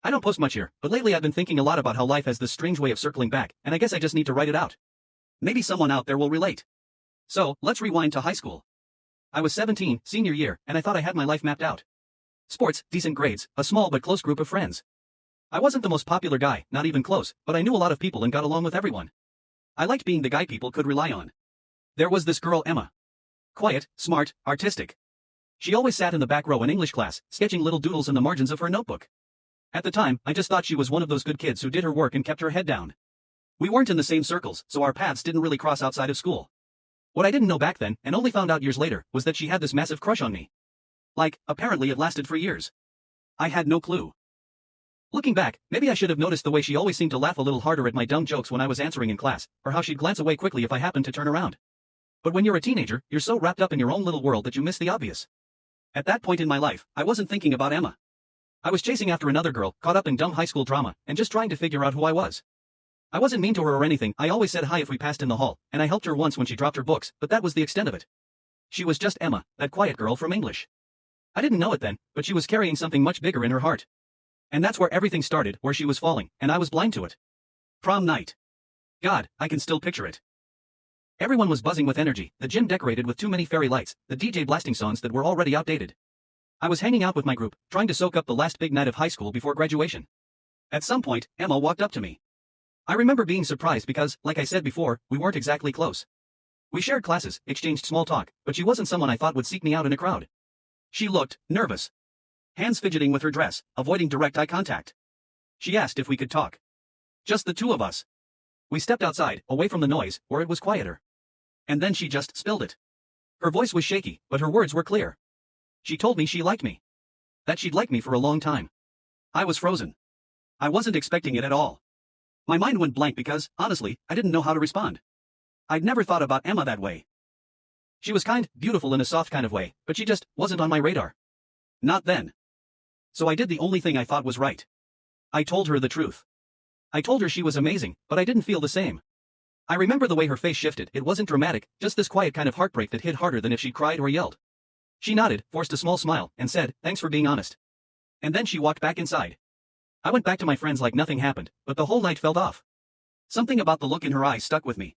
I don't post much here, but lately I've been thinking a lot about how life has this strange way of circling back, and I guess I just need to write it out. Maybe someone out there will relate. So, let's rewind to high school. I was 17, senior year, and I thought I had my life mapped out. Sports, decent grades, a small but close group of friends. I wasn't the most popular guy, not even close, but I knew a lot of people and got along with everyone. I liked being the guy people could rely on. There was this girl Emma. Quiet, smart, artistic. She always sat in the back row in English class, sketching little doodles in the margins of her notebook. At the time, I just thought she was one of those good kids who did her work and kept her head down. We weren't in the same circles, so our paths didn't really cross outside of school. What I didn't know back then, and only found out years later, was that she had this massive crush on me. Like, apparently it lasted for years. I had no clue. Looking back, maybe I should have noticed the way she always seemed to laugh a little harder at my dumb jokes when I was answering in class, or how she'd glance away quickly if I happened to turn around. But when you're a teenager, you're so wrapped up in your own little world that you miss the obvious. At that point in my life, I wasn't thinking about Emma. I was chasing after another girl, caught up in dumb high school drama, and just trying to figure out who I was. I wasn't mean to her or anything, I always said hi if we passed in the hall, and I helped her once when she dropped her books, but that was the extent of it. She was just Emma, that quiet girl from English. I didn't know it then, but she was carrying something much bigger in her heart. And that's where everything started, where she was falling, and I was blind to it. Prom night. God, I can still picture it. Everyone was buzzing with energy, the gym decorated with too many fairy lights, the DJ blasting songs that were already outdated. I was hanging out with my group, trying to soak up the last big night of high school before graduation. At some point, Emma walked up to me. I remember being surprised because, like I said before, we weren't exactly close. We shared classes, exchanged small talk, but she wasn't someone I thought would seek me out in a crowd. She looked nervous. Hands fidgeting with her dress, avoiding direct eye contact. She asked if we could talk. Just the two of us. We stepped outside, away from the noise, where it was quieter. And then she just spilled it. Her voice was shaky, but her words were clear. She told me she liked me. That she'd liked me for a long time. I was frozen. I wasn't expecting it at all. My mind went blank because, honestly, I didn't know how to respond. I'd never thought about Emma that way. She was kind, beautiful in a soft kind of way, but she just wasn't on my radar. Not then. So I did the only thing I thought was right. I told her the truth. I told her she was amazing, but I didn't feel the same. I remember the way her face shifted, it wasn't dramatic, just this quiet kind of heartbreak that hit harder than if she'd cried or yelled. She nodded, forced a small smile, and said, "Thanks for being honest." And then she walked back inside. I went back to my friends like nothing happened, but the whole night felt off. Something about the look in her eyes stuck with me.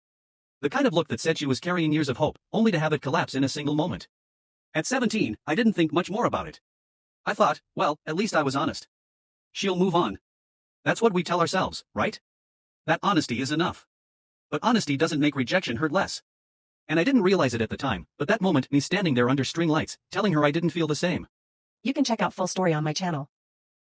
The kind of look that said she was carrying years of hope, only to have it collapse in a single moment. At 17, I didn't think much more about it. I thought, well, at least I was honest. She'll move on. That's what we tell ourselves, right? That honesty is enough. But honesty doesn't make rejection hurt less. And I didn't realize it at the time, but that moment, me standing there under string lights, telling her I didn't feel the same. You can check out full story on my channel.